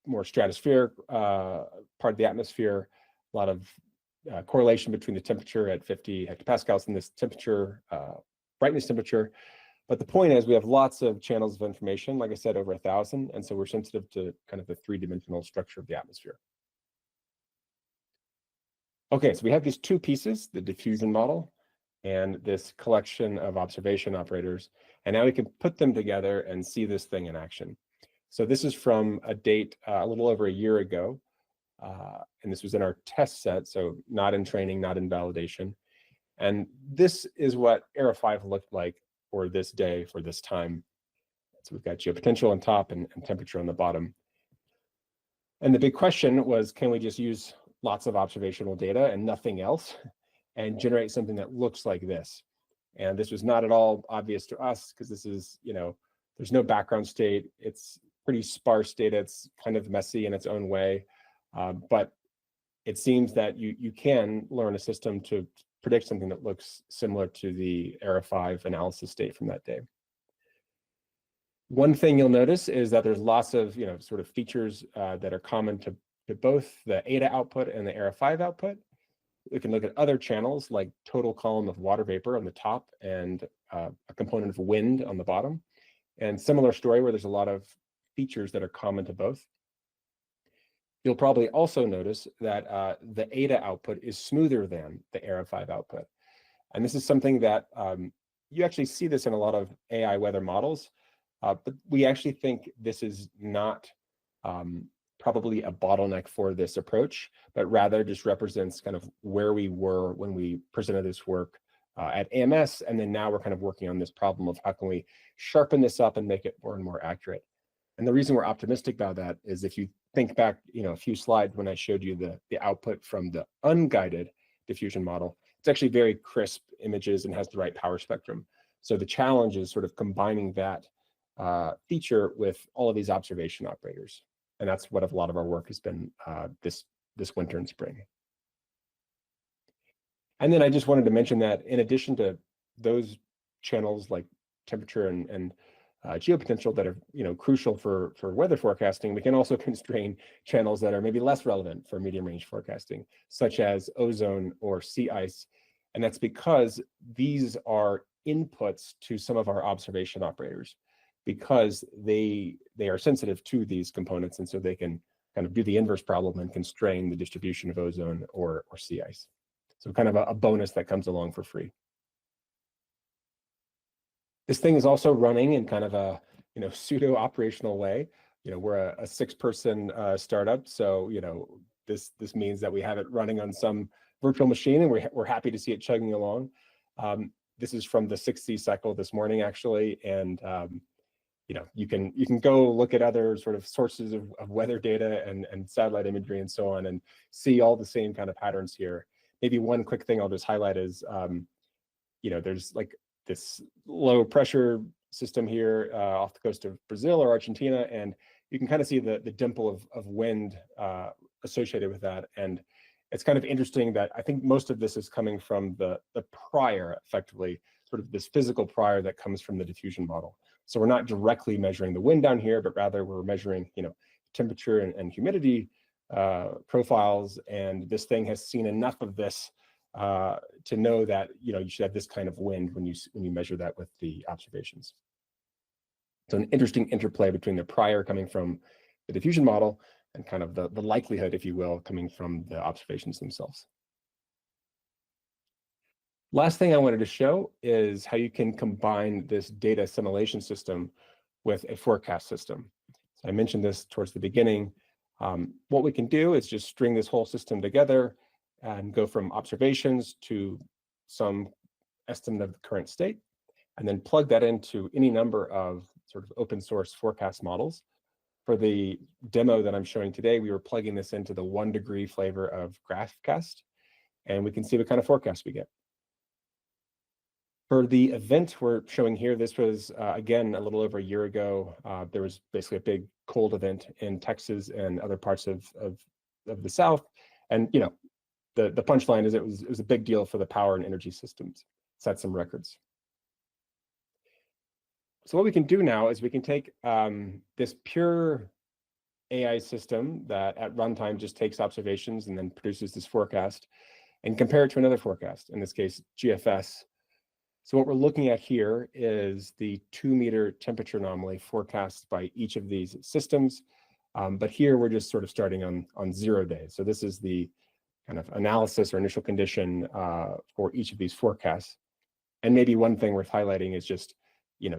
more stratospheric part of the atmosphere. A lot of correlation between the temperature at 50 hectopascals and this temperature, brightness temperature. But the point is we have lots of channels of information, like I said, over 1,000. And so we're sensitive to kind of the 3-dimensional structure of the atmosphere. Okay, so we have these two pieces, the diffusion model and this collection of observation operators. And now we can put them together and see this thing in action. So this is from a date a little over a year ago. And this was in our test set, so not in training, not in validation. And this is what Era 5 looked like for this day, for this time. So we've got geopotential on top and temperature on the bottom. And the big question was, can we just use lots of observational data and nothing else and generate something that looks like this? And this was not at all obvious to us because this is, there's no background state. It's pretty sparse data. It's kind of messy in its own way. But it seems that you can learn a system to predict something that looks similar to the Era 5 analysis state from that day. One thing you'll notice is that there's lots of sort of features that are common to both the ADA output and the Era 5 output. We can look at other channels like total column of water vapor on the top and a component of wind on the bottom. And similar story where there's a lot of features that are common to both. You'll probably also notice that the ADA output is smoother than the Era 5 output. And this is something that you actually see this in a lot of AI weather models, but we actually think this is not probably a bottleneck for this approach, but rather just represents kind of where we were when we presented this work at AMS. And then now we're kind of working on this problem of how can we sharpen this up and make it more and more accurate. And the reason we're optimistic about that is if you think back, a few slides when I showed you the output from the unguided diffusion model, it's actually very crisp images and has the right power spectrum. So the challenge is sort of combining that feature with all of these observation operators. And that's what a lot of our work has been this winter and spring. And then I just wanted to mention that in addition to those channels like temperature and geopotential that are crucial for weather forecasting, we can also constrain channels that are maybe less relevant for medium range forecasting, such as ozone or sea ice. And that's because these are inputs to some of our observation operators, because they are sensitive to these components, and so they can kind of do the inverse problem and constrain the distribution of ozone or sea ice. So kind of a bonus that comes along for free. This thing is also running in kind of a pseudo operational way. We're a 6-person startup, so this means that we have it running on some virtual machine, and we're happy to see it chugging along. This is from the 6C cycle this morning, actually, and you can go look at other sort of sources of weather data and satellite imagery and so on, and see all the same kind of patterns here. Maybe one quick thing I'll just highlight is, there's like this low pressure system here off the coast of Brazil or Argentina, and you can kind of see the dimple of wind associated with that. And it's kind of interesting that I think most of this is coming from the prior, effectively, sort of this physical prior that comes from the diffusion model. So we're not directly measuring the wind down here, but rather we're measuring, temperature and humidity profiles. And this thing has seen enough of this to know that, you should have this kind of wind when you measure that with the observations. So an interesting interplay between the prior coming from the diffusion model and kind of the likelihood, if you will, coming from the observations themselves. Last thing I wanted to show is how you can combine this data assimilation system with a forecast system. So I mentioned this towards the beginning. What we can do is just string this whole system together and go from observations to some estimate of the current state, and then plug that into any number of sort of open source forecast models. For the demo that I'm showing today, we were plugging this into the 1 degree flavor of GraphCast, and we can see what kind of forecast we get. For the event we're showing here, this was, again, a little over a year ago. There was basically a big cold event in Texas and other parts of the South. And, the punchline is it was a big deal for the power and energy systems, set some records. So what we can do now is we can take this pure AI system that at runtime just takes observations and then produces this forecast and compare it to another forecast, in this case, GFS. So what we're looking at here is the 2-meter temperature anomaly forecast by each of these systems. But here we're just sort of starting on 0 days. So this is the kind of analysis or initial condition for each of these forecasts. And maybe one thing worth highlighting is just,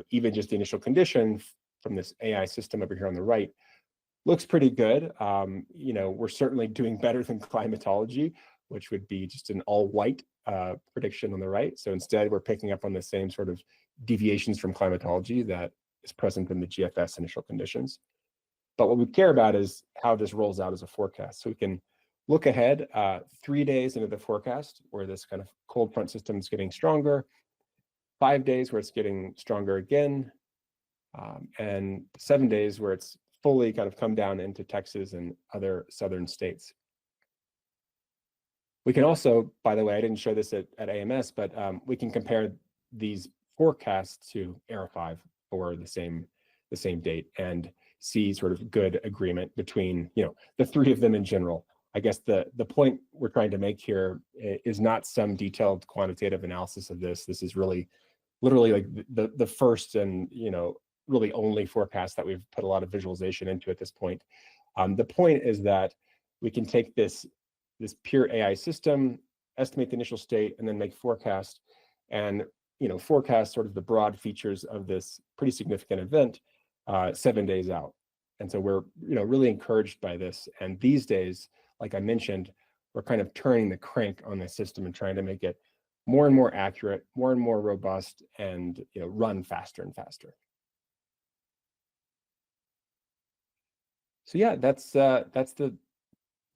even just the initial condition from this AI system over here on the right looks pretty good. We're certainly doing better than climatology, which would be just an all-white prediction on the right. So instead, we're picking up on the same sort of deviations from climatology that is present in the GFS initial conditions. But what we care about is how this rolls out as a forecast. So we can look ahead 3 days into the forecast where this kind of cold front system is getting stronger, 5 days where it's getting stronger again, and 7 days where it's fully kind of come down into Texas and other southern states. We can also, by the way, I didn't show this at AMS, but we can compare these forecasts to ERA5 for the same date and see sort of good agreement between the 3 of them in general. I guess the point we're trying to make here is not some detailed quantitative analysis of this. This is really literally like the first and really only forecast that we've put a lot of visualization into at this point. The point is that we can take this pure AI system, estimate the initial state, and then make forecast and forecast sort of the broad features of this pretty significant event 7 days out. And so we're really encouraged by this. And these days, like I mentioned, we're kind of turning the crank on the system and trying to make it more and more accurate, more and more robust, and run faster and faster. So yeah, that's the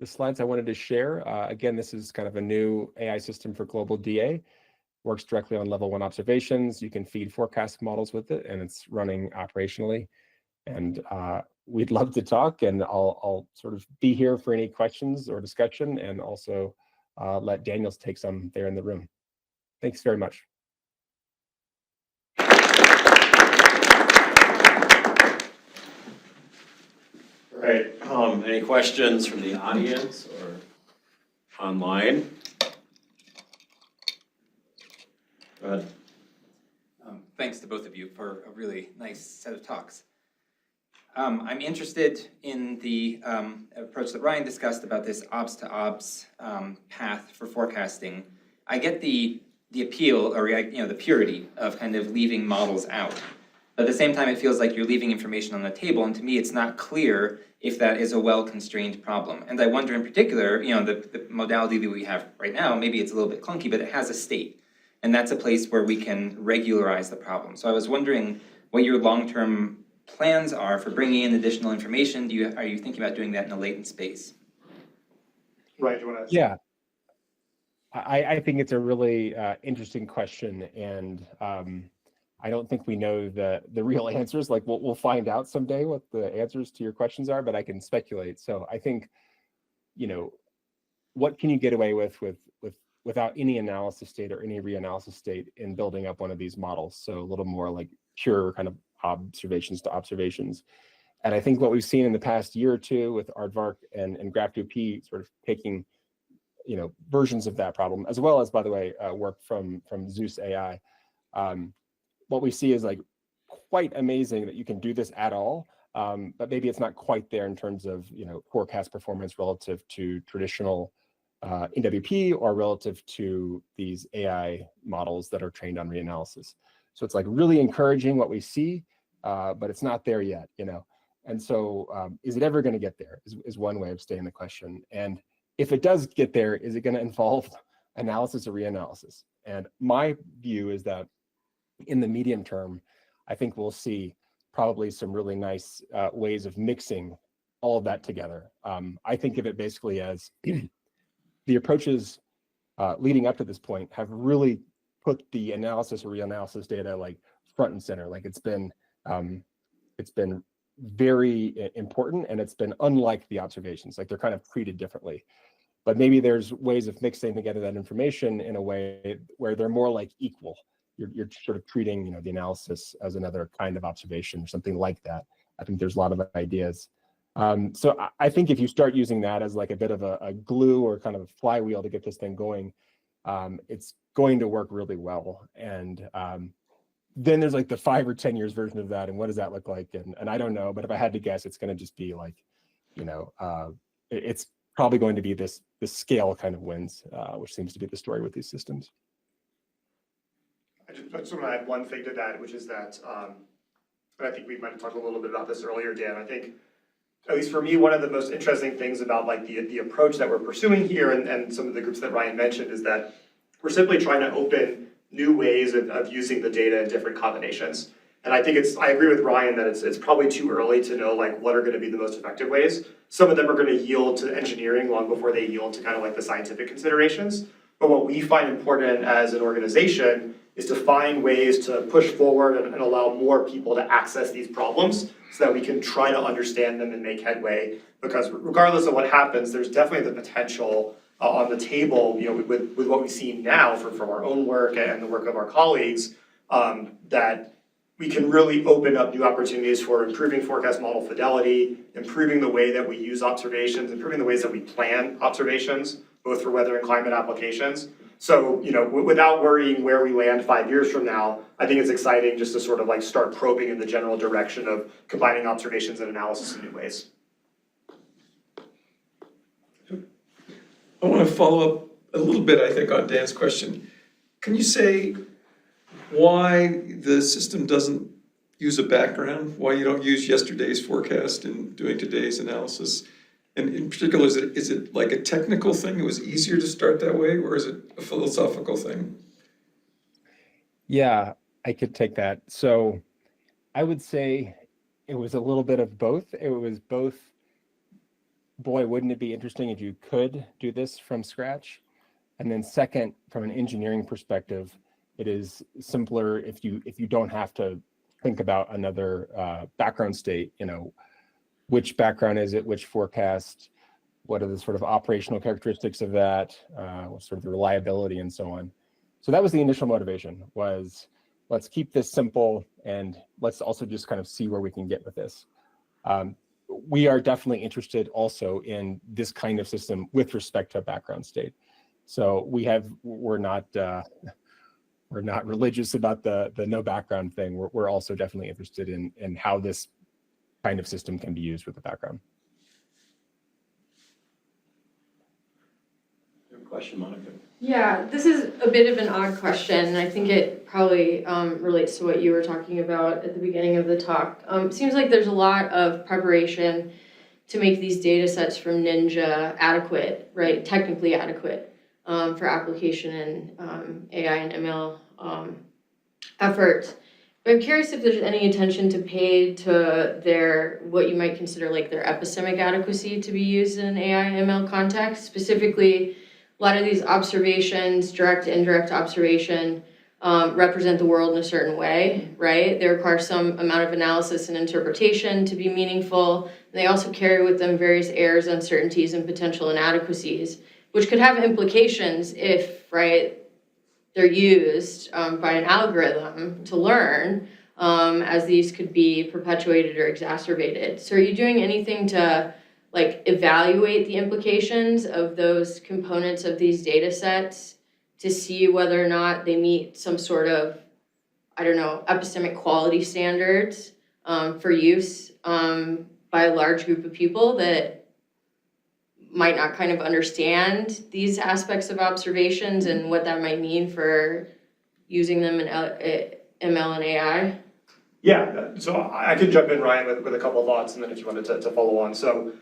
slides I wanted to share. Again, this is kind of a new AI system for global DA. Works directly on level 1 observations. You can feed forecast models with it, and it's running operationally. And we'd love to talk, and I'll sort of be here for any questions or discussion, and also let Daniel take some there in the room. Thanks very much. All right, any questions from the audience or online? Go ahead. Thanks to both of you for a really nice set of talks. I'm interested in the approach that Ryan discussed about this obs to obs path for forecasting. I get the appeal, or the purity of kind of leaving models out. But at the same time, it feels like you're leaving information on the table, and to me, it's not clear if that is a well-constrained problem. And I wonder in particular, the modality that we have right now, maybe it's a little bit clunky, but it has a state. And that's a place where we can regularize the problem. So I was wondering what your long-term plans are for bringing in additional information. Are you thinking about doing that in a latent space? Right, do you want to? Yeah, I think it's a really interesting question, and I don't think we know the real answers. Like we'll find out someday what the answers to your questions are, but I can speculate. So I think, what can you get away with without any analysis state or any reanalysis state in building up one of these models. So a little more like pure kind of observations to observations. And I think what we've seen in the past year or two with Aardvark and Graph2P sort of taking, versions of that problem, as well as, by the way, work from Zeus AI. What we see is like quite amazing that you can do this at all, but maybe it's not quite there in terms of forecast performance relative to traditional NWP or relative to these AI models that are trained on reanalysis. So it's like really encouraging what we see, but it's not there yet, And so is it ever going to get there is one way of stating the question. And if it does get there, is it going to involve analysis or reanalysis? And my view is that in the medium term, I think we'll see probably some really nice ways of mixing all of that together. I think of it basically as the approaches leading up to this point have really put the analysis or reanalysis data like front and center. Like it's been very important, and it's been unlike the observations. Like they're kind of treated differently. But maybe there's ways of mixing together that information in a way where they're more like equal. You're sort of treating the analysis as another kind of observation or something like that. I think there's a lot of ideas. So I think if you start using that as like a bit of a glue or kind of a flywheel to get this thing going, it's going to work really well. And then there's like the 5 or 10 years version of that, and what does that look like? And I don't know, but if I had to guess, it's going to just be like, it's probably going to be this scale kind of wins, which seems to be the story with these systems. I just want to add one thing to that, which is that, and I think we might have talked a little bit about this earlier, Dan. I think, at least for me, one of the most interesting things about like the approach that we're pursuing here and some of the groups that Ryan mentioned is that we're simply trying to open new ways of using the data in different combinations. And I think I agree with Ryan that it's probably too early to know like what are going to be the most effective ways. Some of them are going to yield to engineering long before they yield to kind of like the scientific considerations. But what we find important as an organization is to find ways to push forward and allow more people to access these problems so that we can try to understand them and make headway. Because regardless of what happens, there's definitely the potential on the table, with what we see now from our own work and the work of our colleagues, that we can really open up new opportunities for improving forecast model fidelity, improving the way that we use observations, improving the ways that we plan observations, both for weather and climate applications. So, without worrying where we land 5 years from now, I think it's exciting just to sort of like start probing in the general direction of combining observations and analysis in new ways. I want to follow up a little bit, I think, on Dan's question. Can you say why the system doesn't use a background? Why you don't use yesterday's forecast in doing today's analysis? And in particular, is it like a technical thing? It was easier to start that way, or is it a philosophical thing? Yeah, I could take that. So I would say it was a little bit of both. It was both, boy, wouldn't it be interesting if you could do this from scratch? And then second, from an engineering perspective, it is simpler if you don't have to think about another background state, which background is it, which forecast, what are the sort of operational characteristics of that, what's sort of the reliability and so on. So that was the initial motivation, was let's keep this simple and let's also just kind of see where we can get with this. We are definitely interested also in this kind of system with respect to a background state. So we're not religious about the no background thing. We're also definitely interested in how this kind of system can be used with the background. Good question, Monica. Yeah, this is a bit of an odd question, and I think it probably relates to what you were talking about at the beginning of the talk. Seems like there's a lot of preparation to make these data sets from Ninja adequate, right? Technically adequate for application in AI and ML efforts. But I'm curious if there's any attention to pay to their, what you might consider like their epistemic adequacy to be used in an AI and ML context. Specifically, a lot of these observations, direct and indirect observation, represent the world in a certain way, right? They require some amount of analysis and interpretation to be meaningful. And they also carry with them various errors, uncertainties, and potential inadequacies. which could have implications if, right, they're used by an algorithm to learn, as these could be perpetuated or exacerbated. So are you doing anything to like evaluate the implications of those components of these data sets to see whether or not they meet some sort of, I don't know, epistemic quality standards for use by a large group of people that might not kind of understand these aspects of observations and what that might mean for using them in ML and AI? Yeah, so I could jump in, Ryan, with a couple of thoughts, and then if you wanted to follow on. So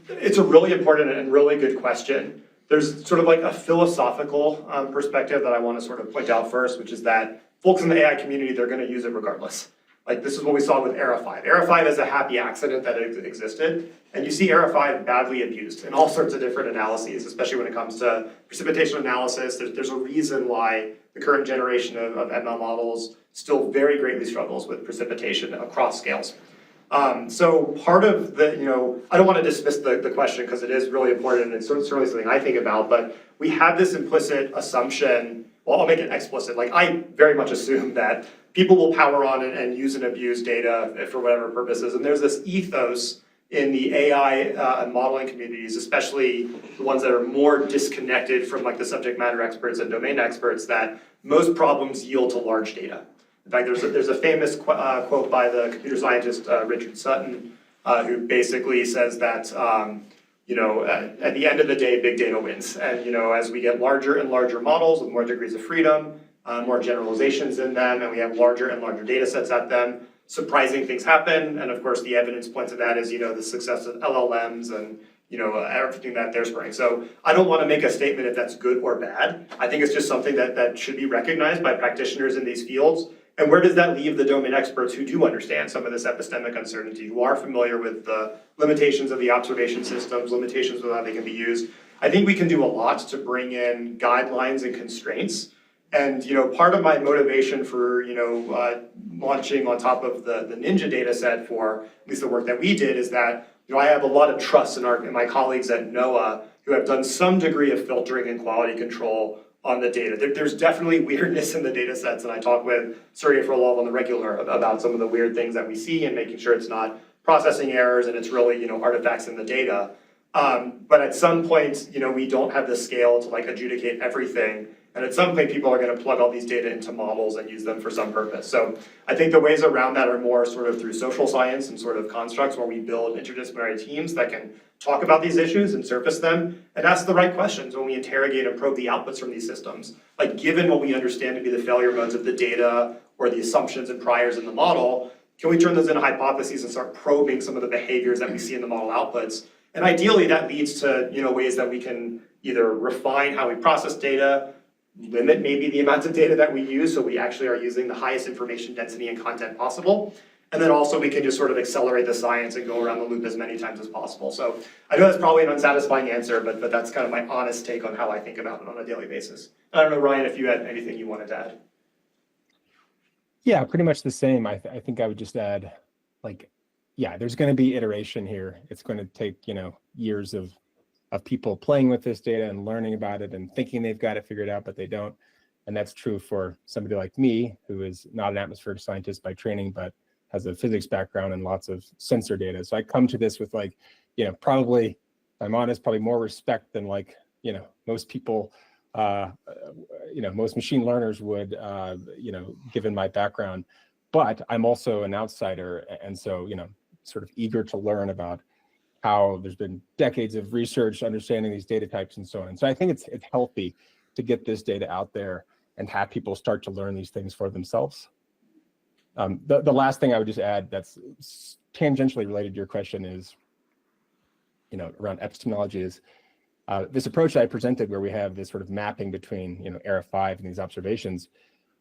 it's a really important and really good question. There's sort of like a philosophical perspective that I want to sort of point out first, which is that folks in the AI community, they're going to use it regardless. Like this is what we saw with Era 5. Era 5 is a happy accident that it existed, and you see Era 5 badly abused in all sorts of different analyses, especially when it comes to precipitation analysis. There's a reason why the current generation of ML models still very greatly struggles with precipitation across scales. So part of the, I don't want to dismiss the question because it is really important and it's certainly something I think about, but we have this implicit assumption, well, I'll make it explicit. Like I very much assume that people will power on and use and abuse data for whatever purposes. And there's this ethos in the AI and modeling communities, especially the ones that are more disconnected from like the subject matter experts and domain experts, that most problems yield to large data. In fact, there's a famous quote by the computer scientist Richard Sutton, who basically says that at the end of the day, big data wins. And as we get larger and larger models with more degrees of freedom, more generalizations in them, and we have larger and larger data sets at them, surprising things happen. And of course, the evidence point to that is the success of LLMs and everything that they're spurring. So I don't want to make a statement if that's good or bad. I think it's just something that should be recognized by practitioners in these fields. And where does that leave the domain experts who do understand some of this epistemic uncertainty, who are familiar with the limitations of the observation systems, limitations of how they can be used? I think we can do a lot to bring in guidelines and constraints. And part of my motivation for launching on top of the Ninja data set for at least the work that we did is that I have a lot of trust in my colleagues at NOAA who have done some degree of filtering and quality control on the data. There's definitely weirdness in the data sets, and I talk with Surya Frolov on the regular about some of the weird things that we see and making sure it's not processing errors and it's really artifacts in the data. But at some point, we don't have the scale to like adjudicate everything. And at some point, people are going to plug all these data into models and use them for some purpose. So I think the ways around that are more sort of through social science and sort of constructs where we build interdisciplinary teams that can talk about these issues and surface them and ask the right questions when we interrogate and probe the outputs from these systems. Like given what we understand to be the failure modes of the data or the assumptions and priors in the model, can we turn those into hypotheses and start probing some of the behaviors that we see in the model outputs? And ideally that leads to ways that we can either refine how we process data, limit maybe the amounts of data that we use so we actually are using the highest information density and content possible. And then also we can just sort of accelerate the science and go around the loop as many times as possible. So I know that's probably an unsatisfying answer, but that's kind of my honest take on how I think about it on a daily basis. I don't know, Ryan, if you had anything you wanted to add. Yeah, pretty much the same. I think I would just add, there's going to be iteration here. It's going to take, years of people playing with this data and learning about it and thinking they've got it figured out, but they don't. And that's true for somebody like me, who is not an atmospheric scientist by training, but has a physics background and lots of sensor data. So I come to this with probably, if I'm honest, probably more respect than most people, most machine learners would, given my background. But I'm also an outsider. And so, sort of eager to learn about how there's been decades of research understanding these data types and so on. And so I think it's healthy to get this data out there and have people start to learn these things for themselves. The last thing I would just add that's tangentially related to your question is, around epistemology is this approach that I presented where we have this sort of mapping between, Era 5 and these observations.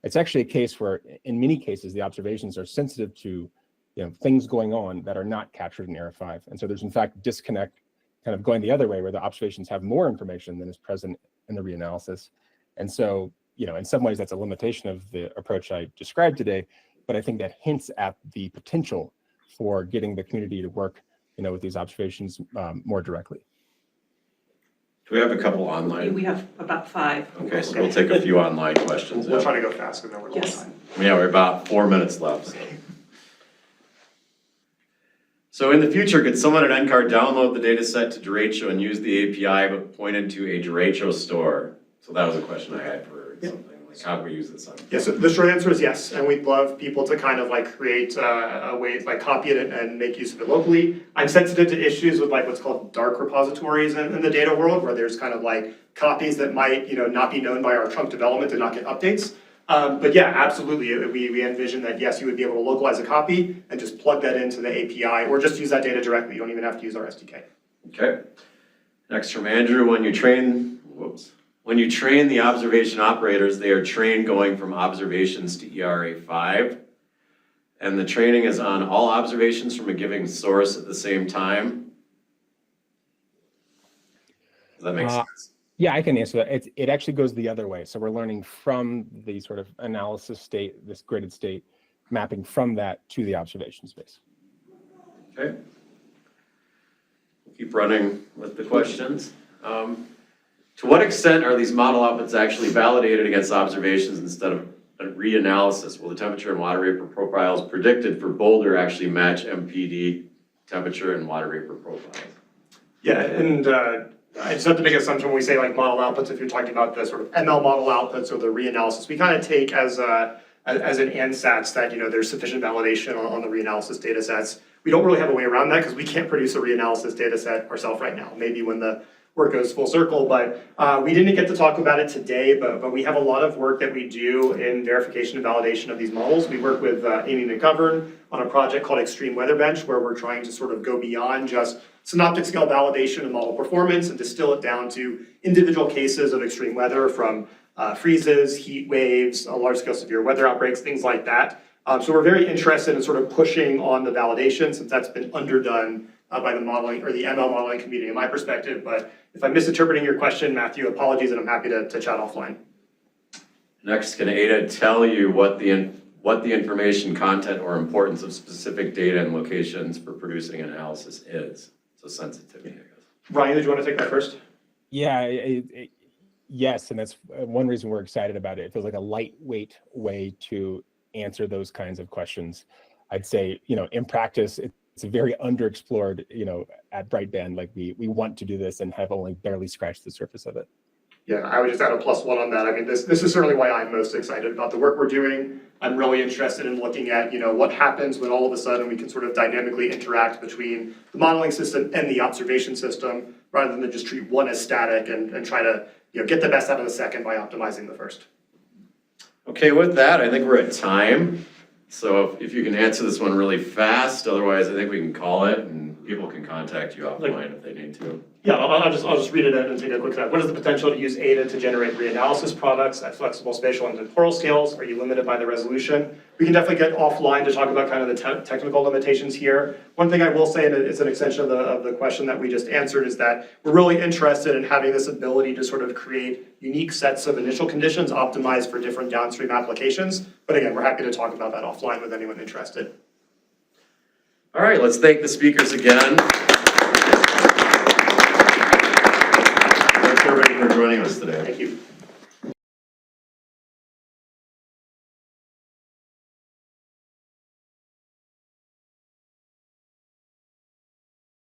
It's actually a case where in many cases, the observations are sensitive to things going on that are not captured in Era 5. And so there's in fact disconnect kind of going the other way where the observations have more information than is present in the reanalysis. And so, in some ways that's a limitation of the approach I described today, but I think that hints at the potential for getting the community to work, with these observations more directly. Do we have a couple online? We have about 5. Okay, so we'll take a few online questions. We'll yeah. try to go fast, because we're low on Yes. time. Yeah, we're about 4 minutes left. So in the future, could someone at NCAR download the data set to Derecho and use the API but pointed to a Derecho store? So that was a question I had for something, like how do we use this on? Yes, so the short answer is yes, and we'd love people to kind of like create a way, like copy it and make use of it locally. I'm sensitive to issues with like what's called dark repositories in the data world, where there's kind of like copies that might, not be known by our trunk development and not get updates. But yeah, absolutely, we envision that, yes, you would be able to localize a copy and just plug that into the API, or just use that data directly. You don't even have to use our SDK. Okay. Next from Andrew, when you train the observation operators, they are trained going from observations to ERA 5. And the training is on all observations from a given source at the same time. Does that make sense? Yeah, I can answer that. It actually goes the other way. So we're learning from the sort of analysis state, this gridded state, mapping from that to the observation space. Okay. We'll keep running with the questions. To what extent are these model outputs actually validated against observations instead of a reanalysis? Will the temperature and water vapor profiles predicted for Boulder actually match MPD temperature and water vapor profiles? Yeah, and I just have to make an assumption when we say like model outputs, if you're talking about the sort of ML model outputs or the reanalysis, we kind of take as an ansatz that, there's sufficient validation on the reanalysis data sets. We don't really have a way around that because we can't produce a reanalysis data set ourselves right now, maybe when the work goes full circle, but we didn't get to talk about it today, but we have a lot of work that we do in verification and validation of these models. We work with Amy McGovern on a project called Extreme Weather Bench, where we're trying to sort of go beyond just synoptic scale validation of model performance and distill it down to individual cases of extreme weather, from freezes, heat waves, large scale severe weather outbreaks, things like that. So we're very interested in sort of pushing on the validation, since that's been underdone by the modeling or the ML modeling community in my perspective. But if I'm misinterpreting your question, Matthew, apologies, and I'm happy to chat offline. Next, can Ada tell you what the information, content, or importance of specific data and locations for producing an analysis is? So sensitivity, I guess. Ryan, did you want to take that first? Yeah, yes, and that's one reason we're excited about it. It feels like a lightweight way to answer those kinds of questions. I'd say, in practice, it's very underexplored, at Brightband. Like we want to do this and have only barely scratched the surface of it. Yeah, I would just add a +1 on that. I mean, this is certainly why I'm most excited about the work we're doing. I'm really interested in looking at, what happens when all of a sudden we can sort of dynamically interact between the modeling system and the observation system, rather than just treat one as static and try to, get the best out of the second by optimizing the first. Okay, with that, I think we're at time. So if you can answer this one really fast, otherwise I think we can call it and people can contact you offline if they need to. Yeah, I'll just read it in and take a quick step. What is the potential to use ADA to generate reanalysis products at flexible spatial and temporal scales? Are you limited by the resolution? We can definitely get offline to talk about kind of the technical limitations here. One thing I will say, and it's an extension of the question that we just answered, is that we're really interested in having this ability to sort of create unique sets of initial conditions optimized for different downstream applications. But again, we're happy to talk about that offline with anyone interested. All right, let's thank the speakers again. Thanks everybody for joining us today. Thank you.